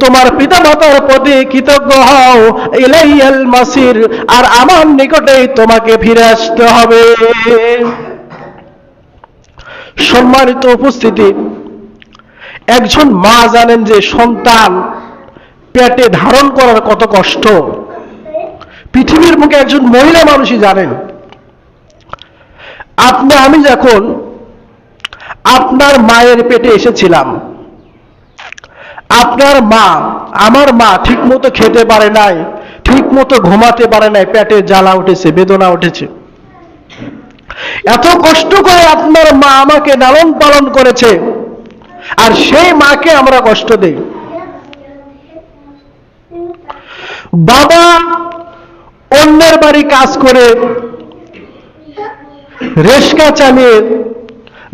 তোমার পিতামাতার প্রতি কৃতজ্ঞ হও, ইলাইয়াল মাসির, আর আমার নিকটেই তোমাকে ফিরে আসতে হবে। সম্মানিত উপস্থিতি, একজন মা জানেন যে সন্তান পেটে ধারণ করার কত কষ্ট। পৃথিবীর মুখে একজন মহিলা মানুষই জানেন। আমি যখন আপনার মায়ের পেটে এসেছিলাম, আপনার মা, আমার মা ঠিক মতো খেতে পারে নাই, ঠিক মতো ঘুমাতে পারে নাই, পেটে জ্বালা উঠেছে, বেদনা উঠেছে। এত কষ্ট করে আপনার মা আমাকে লালন পালন করেছে, আর সেই মাকে আমরা কষ্ট দেই। বাবা অন্যের বাড়ি কাজ করে, রিক্সা চালিয়ে,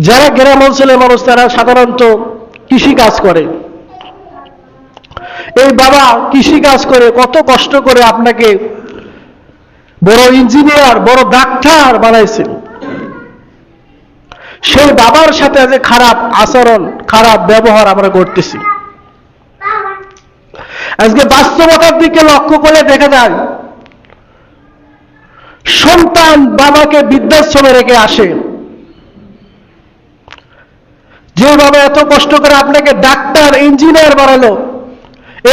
যারা গ্রাম অঞ্চলের মানুষ তারা সাধারণত কৃষি কাজ করে, এই বাবা কৃষি কাজ করে কত কষ্ট করে আপনাকে বড় ইঞ্জিনিয়ার, বড় ডাক্তার বানাইছে। সেই বাবার সাথে যে খারাপ আচরণ, খারাপ ব্যবহার আমরা করতেছি। আজকে বাস্তবতার দিকে লক্ষ্য করে দেখা যায়, সন্তান বাবাকে বৃদ্ধাশ্রমে রেখে আসে। যে বাবা এত কষ্ট করে আপনাকে ডাক্তার, ইঞ্জিনিয়ার বানালো,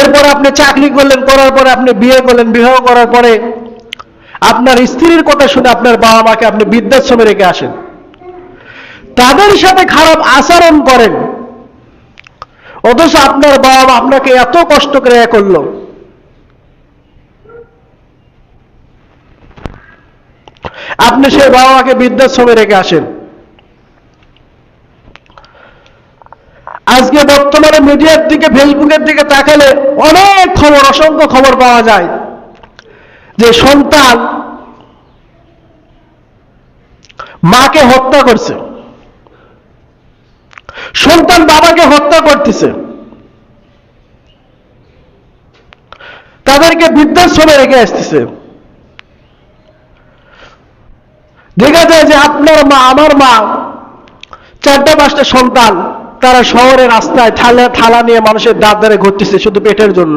এরপর আপনি চাকরি করলেন, করার পরে আপনি বিয়ে করলেন, বিবাহ করার পরে আপনার স্ত্রীর কথা শুনে আপনার বাবা মাকে আপনি বৃদ্ধাশ্রমে রেখে আসেন, তাদের সাথে খারাপ আচরণ করেন, অথচ আপনার বাবা মা আপনাকে এত কষ্ট করে করলো। আপনি সেই বাবা মাকে বৃদ্ধাশ্রমে রেখে আসেন। আজকে বর্তমানে মিডিয়ার দিকে, ফেসবুকের দিকে তাকালে অনেক খবর, অসংখ্য খবর পাওয়া যায় যে সন্তান মাকে হত্যা করছে, সন্তান বাবাকে হত্যা করতেছে, তাদেরকে বৃদ্ধাশ্রমে রেখে আসতেছে। দেখা যায় যে আপনার মা, আমার মা, 4টা-5টা সন্তান, তারা শহরের রাস্তায় থালা নিয়ে মানুষের দাঁত ধরে ঘুরতেছে শুধু পেটের জন্য।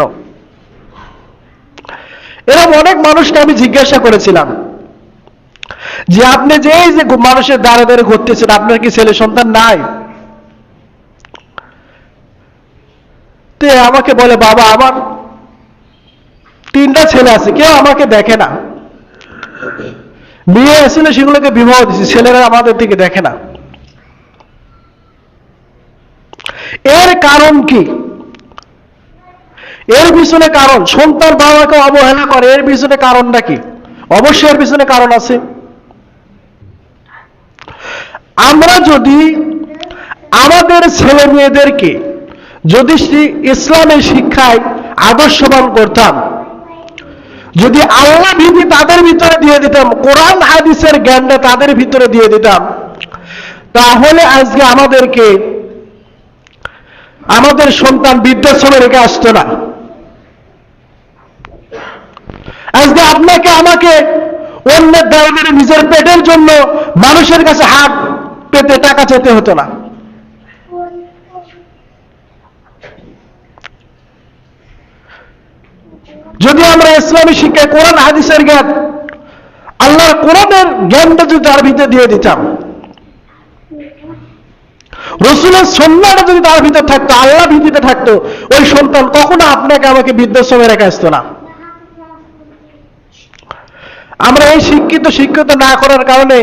এরকম অনেক মানুষকে আমি জিজ্ঞাসা করেছিলাম যে আপনি যে এই যে মানুষের দাঁড়ে দাঁড়ে ঘুরতেছেন, আপনার কি ছেলে সন্তান নাই? তো আমাকে বলে, বাবা আমার 3টা ছেলে আছে, কেউ আমাকে দেখে না, বিয়ে আসলে সেগুলোকে বিবাহ দিচ্ছে, ছেলেরা আমাদের দিকে দেখে না। এর কারণ কি? এর পিছনে কারণ, সন্তান বাবাকে অবহেলা করে, এর পিছনে কারণটা কি? অবশ্যই এর পিছনে কারণ আছে। আমরা যদি আমাদের ছেলে মেয়েদেরকে যদি ইসলামের শিক্ষায় আদর্শবান করতাম, যদি আল্লাহ ভীতি তাদের ভিতরে দিয়ে দিতাম, কোরআন হাদিসের জ্ঞানটা তাদের ভিতরে দিয়ে দিতাম, তাহলে আজকে আমাদের সন্তান বৃদ্ধাশ্রমে রেখে আসতো না। আজকে আপনাকে আমাকে অন্যের দ্বারা নিজের পেটের জন্য মানুষের কাছে হাত পেতে টাকা চেতে হতো না। যদি আমরা ইসলামী শিক্ষায় কোরআন হাদিসের জ্ঞান, আল্লাহর কোরআনের জ্ঞানটা যদি তার ভিতরে দিয়ে দিতাম, রাসূলের সুন্নাহটা যদি তার ভিতরে থাকতো, আল্লাহ ভীতিতে থাকতো, ওই সন্তান কখনো আপনাকে আমাকে বৃদ্ধাশ্রমে রেখে আসতো না। আমরা এই শিক্ষিত না করার কারণে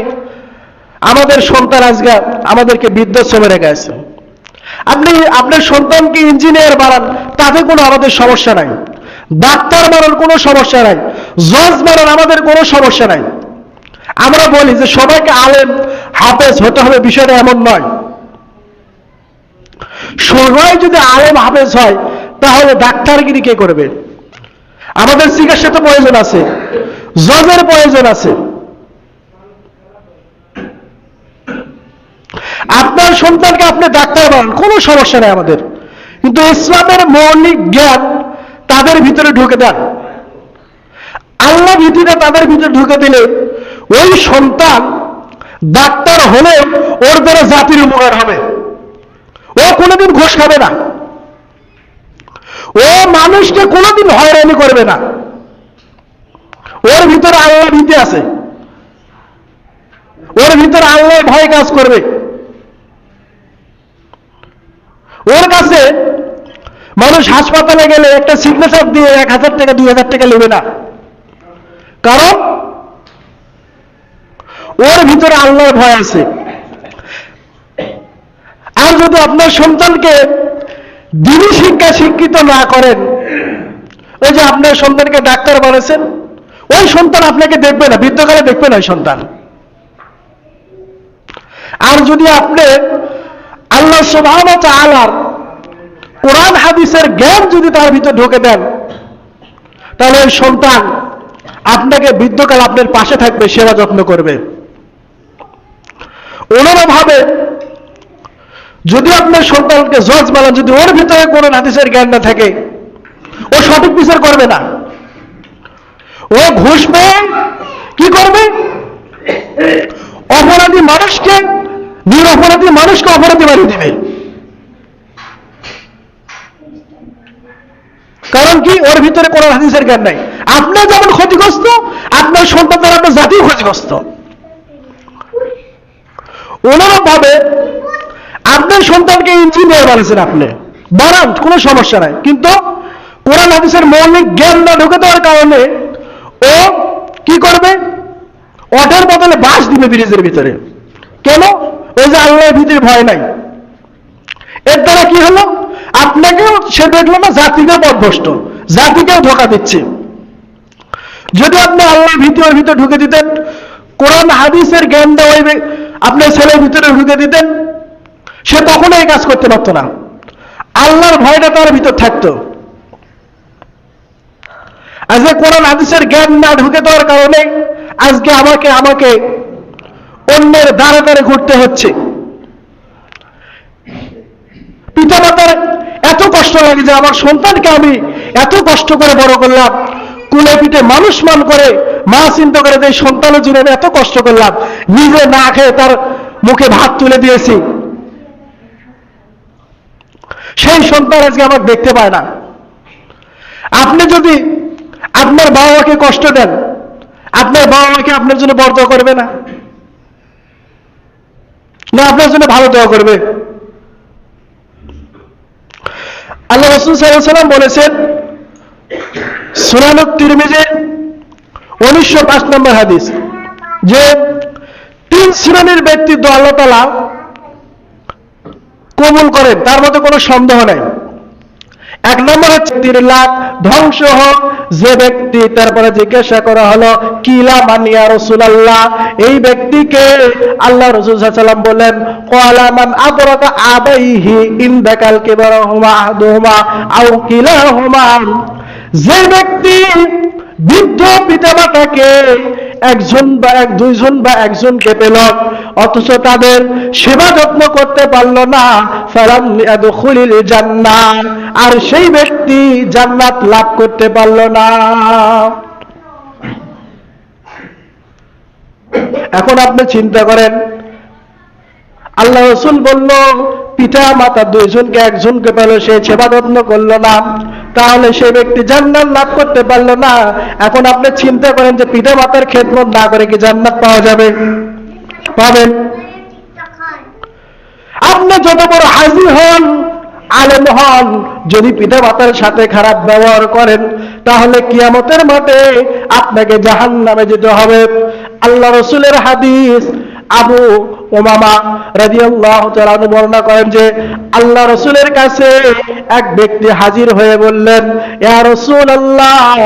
আমাদের সন্তান আজকে আমাদেরকে বৃদ্ধাশ্রমে রেখে আসে। আপনি আপনার সন্তানকে ইঞ্জিনিয়ার বানান, তাতে কোনো আমাদের সমস্যা নাই, ডাক্তার বানান কোনো সমস্যা নাই, জজ বানান আমাদের কোনো সমস্যা নাই। আমরা বলি যে সবাইকে আলেম হাফেজ হতে হবে, বিষয়টা এমন নয়। সবাই যদি আলেম হাফেজ হয় তাহলে ডাক্তারগিরি কে করবে? আমাদের চিকিৎসা তো প্রয়োজন আছে, জজের প্রয়োজন আছে। আপনার সন্তানকে আপনি ডাক্তার বানান, কোনো সমস্যা নেই আমাদের, কিন্তু ইসলামের মৌলিক জ্ঞান তাদের ভিতরে ঢুকে দেন, আল্লাহ ভীতিটা তাদের ভিতরে ঢুকে দিলে ওই সন্তান ডাক্তার হলে ওর দ্বারা জাতির উপকার হবে, ও কোনোদিন ঘুষ খাবে না, ও মানুষকে কোনোদিন হয়রানি করবে না, ওর ভিতরে আল্লাহ ভীতি আছে, ওর ভিতরে আল্লাহ ভয় কাজ করবে। ওর কাছে মানুষ হাসপাতালে গেলে একটা সিগনেচার দিয়ে 1,000 টাকা 2,000 টাকা নেবে না, কারণ ওর ভিতরে আল্লাহর ভয় আছে। আর যদি আপনার সন্তানকে দ্বীনি শিক্ষা শিক্ষিত না করেন, ওই যে আপনার সন্তানকে ডাক্তার বলেছেন, ওই সন্তান আপনাকে দেখবে না, বৃদ্ধকালে দেখবে না ওই সন্তান। আর যদি আপনি আল্লাহ সুবহানাহু ওয়া তাআলার কোরআন হাদিসের জ্ঞান যদি তার ভিতর ঢুকে দেন, তাহলে ওই সন্তান আপনাকে বৃদ্ধকাল আপনার পাশে থাকবে, সেবা যত্ন করবে। অন্যভাবে যদি আপনার সন্তানকে জজ বানান, যদি ওর ভিতরে কোরআন হাদিসের জ্ঞান না থাকে, ও সঠিক বিচার করবে না, ও ঘুষ পেয়ে কি করবে, অপরাধী মানুষকে, নিরপরাধী মানুষকে অপরাধী বানিয়ে দেবে। কারণ কি, ওর ভিতরে কোরআন হাদিসের জ্ঞান নাই। আপনি যেমন ক্ষতিগ্রস্ত, আপনার সন্তান দ্বারা আপনার জাতিও ক্ষতিগ্রস্ত। অনুরূপভাবে আপনার সন্তানকে ইঞ্জিনিয়ার বানিয়েছেন, আপনি বানান, কোনো সমস্যা নাই, কিন্তু কোরআন হাদিসের মৌলিক জ্ঞান না ঢুকে দেওয়ার কারণে ও কি করবে, অটের বদলে বাস দিবে ব্রিজের ভিতরে। কেন? ওই যে আল্লাহর ভীতির ভয় নাই। এর দ্বারা কি হলো, আপনাকেও সে দেখলো না, জাতিকেও পথভ্রষ্ট, জাতিকেও ধোঁকা দিচ্ছে। যদি আপনি আল্লাহর ভীতি ওর ভিতরে ঢুকে দিতেন, কোরআন হাদিসের জ্ঞান দেওয়া আপনার ছেলের ভিতরে ঢুকে দিতেন, সে কখনো এই কাজ করতে পারতো না, আল্লাহর ভয়টা তার ভিতর থাকতো। আজকে কোরআন হাদিসের জ্ঞান না ঢুকে দেওয়ার কারণে আজকে আমাকে অন্যের দ্বারে দ্বারে ঘুরতে হচ্ছে। পিতামাতার এত কষ্ট লাগে যে আমার সন্তানকে আমি এত কষ্ট করে বড় করলাম, কুলে পিঠে মানুষ মান করে, মা চিন্তা করে যে সন্তানের জন্য আমি এত কষ্ট করলাম, নিজে না খেয়ে তার মুখে ভাত তুলে দিয়েছি, সেই সন্তান আজকে আমাকে দেখতে পায় না। আপনি যদি আপনার বাবা মাকে কষ্ট দেন, আপনার বাবা মাকে আপনার জন্য বরদোয়া করবে না, না আপনার জন্য ভালো দোয়া করবে? আল্লাহ রাসূল সাল্লাল্লাহু আলাইহি ওয়াসাল্লাম বলেছেন, সুনান তিরমিজি 1905 নম্বর হাদিস, যে 3 শ্রেণীর ব্যক্তিত্ব আল্লাহ তাআলা কবুল করেন, তার মধ্যে কোনো সন্দেহ নাই। 1 নম্বর হচ্ছে 3 লাখ ধ্বংস হোক যে ব্যক্তি, তারপরে জিজ্ঞাসা করা হলো কিলা মান ইয়া রাসূলুল্লাহ, এই ব্যক্তিকে আল্লাহ রাসূল সাল্লাল্লাহু আলাইহি ওয়াসাল্লাম বলেন ক্বালা মান আদরাকা আবাইহি ইনদাকাল কিবারহুমা আহাদুহুমা আও কিলাহুমা, যে ব্যক্তি বৃদ্ধ পিতামাতাকে দুইজন বা একজনকে পেল, অথচ তাদের সেবা যত্ন করতে পারলো না, ফালাম ইয়াদখুলিল জান্নাহ, আর সেই ব্যক্তি জান্নাত লাভ করতে পারলো না। এখন আপনি চিন্তা করেন, আল্লাহ রাসূল বলল পিতা মাতা দুইজনকে একজনকে পেল, সে সেবা যত্ন করলো না, তাহলে সে ব্যক্তি জান্নাত লাভ করতে পারলো না। এখন আপনি চিন্তা করেন যে পিতা মাতার খেদমত না করে কি জান্নাত পাওয়া যাবে? পাবেন? আপনি যত বড় হাজী হন, আলেম হন, যদি পিতা মাতার সাথে খারাপ ব্যবহার করেন, তাহলে কিয়ামতের মাঠে আপনাকে জাহান্নামে যেতে হবে। আল্লাহ রাসূলের হাদিস, আবু উমামা রাদিয়াল্লাহু তাআলা বর্ণনা করেন যে আল্লাহ রাসূলের কাছে এক ব্যক্তি হাজির হয়ে বললেন, ইয়া রাসূলুল্লাহ,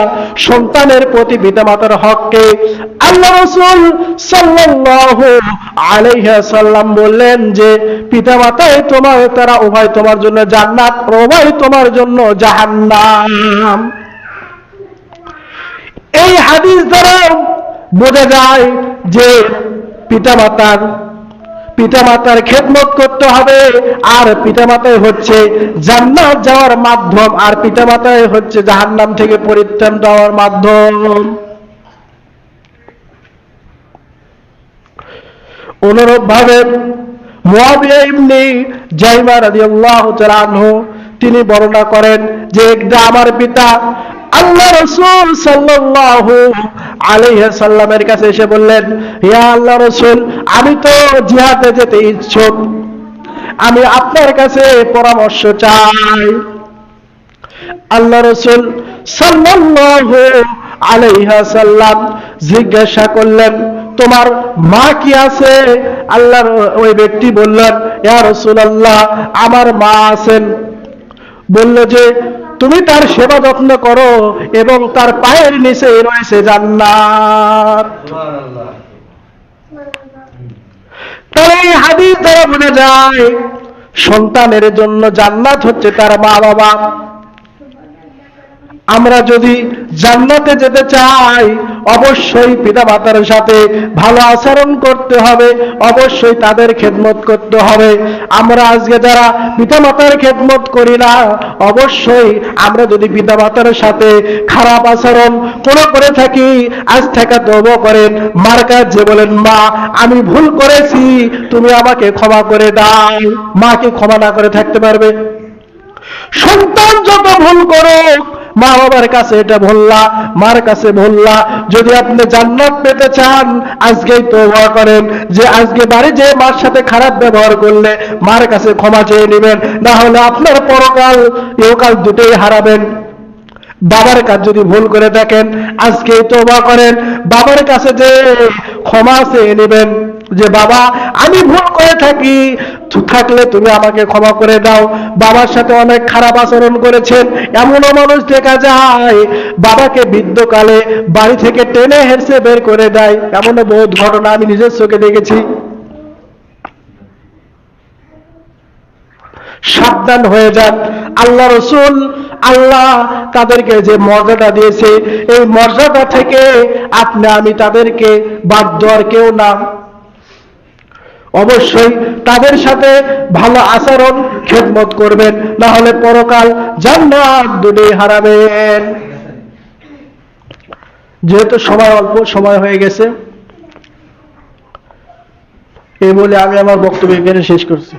সন্তানের প্রতি পিতামাতার হককে। আল্লাহ রাসূল সাল্লাল্লাহু আলাইহি ওয়াসাল্লাম বললেন যে পিতামাতাই তারা উভয় তোমার জন্য জান্নাত, উভয় তোমার জন্য জাহান্নাম। এই হাদিস দ্বারা বোঝা যায় যে পিতামাতার খেদমত করতে হবে, আর পিতামাতাই হচ্ছে জান্নাত যাওয়ার মাধ্যম, আর পিতামাতাই হচ্ছে জাহান্নাম থেকে পরিত্রাণ পাওয়ার মাধ্যম। অনুরূপভাবে মুআবিয়া ইবনে জাইমা রাদিয়াল্লাহু তাআলা আনহু তিনি বর্ণনা করেন যে একদা আমার পিতা আল্লাহ রাসূল সাল্লাল্লাহু আলাইহি সাল্লামের কাছে এসে বললেন, ইয়া আল্লাহ রাসূল, আমি তো জিহাদে যেতে ইচ্ছুক, আমি আপনার কাছে পরামর্শ চাই। আল্লাহ রাসূল সাল্লাল্লাহু আলাইহি সাল্লাম জিজ্ঞাসা করলেন, তোমার মা কি আছে? আল্লাহর ওই ব্যক্তি বললেন, ইয়া রাসূলুল্লাহ, আমার মা আছেন। বলল যে তুমি তার সেবা যত্ন করো এবং তার পায়ের নিচে রয়েছে জান্নাত। তাহলে এই হাদিস দ্বারা বোঝা যায় সন্তানের জন্য জান্নাত হচ্ছে তার মা বাবা। আমরা যদি জান্নাতে যেতে চাই অবশ্যই পিতামাতার সাথে ভালো আচরণ করতে হবে, অবশ্যই তাদের খেদমত করতে হবে। আমরা আজকে যারা পিতামাতার খেদমত করি না, অবশ্যই আমরা যদি পিতামাতার সাথে খারাপ আচরণ করে থাকি, আজ থেকে তওবা করেন, মার কাছে বলেন, মা আমি ভুল করেছি, তুমি আমাকে ক্ষমা করে দাও। মা কি ক্ষমা না করে থাকতে পারবে? সন্তান যত ভুল করুক, মা বাবার কাছে এটা বললা, মার কাছে বললা। যদি আপনি জান্নাত পেতে চান আজকেই তওবা করেন যে আজকে বাড়ি যে মার সাথে খারাপ ব্যবহার করলে মার কাছে ক্ষমা চেয়ে নেবেন, না হলে আপনার পরকাল ইহকাল দুটোই হারাবেন। বাবার কাছে যদি ভুল করে থাকেন আজকেই তওবা করেন, বাবার কাছে যে ক্ষমা চেয়ে নেবেন যে বাবা আমি ভুল করে থাকলে তুমি আমাকে ক্ষমা করে দাও। বাবার সাথে অনেক খারাপ আচরণ করেছেন, এমনও মানুষ দেখা যায় বাবাকে বৃদ্ধকালে বাড়ি থেকে টেনে হেঁচড়ে বের করে দেয়, এমনও বহুত ঘটনা আমি নিজের চোখে দেখেছি। সাবধান হয়ে যান। আল্লাহ রাসূল আল্লাহ তাদেরকে যে মর্যাদা দিয়েছে এই মর্যাদা থেকে আপনি আমি তাদেরকে বাদ দেওয়ার কেউ না। অবশ্যই তাদের সাথে ভালো আচরণ খেদমত করবেন, না হলে পরকাল জান্নাত দুটোই হারাবেন। যেহেতু সময় অল্প সময় হয়ে গেছে, এই বলে আমি আমার বক্তব্য এখানে শেষ করছি।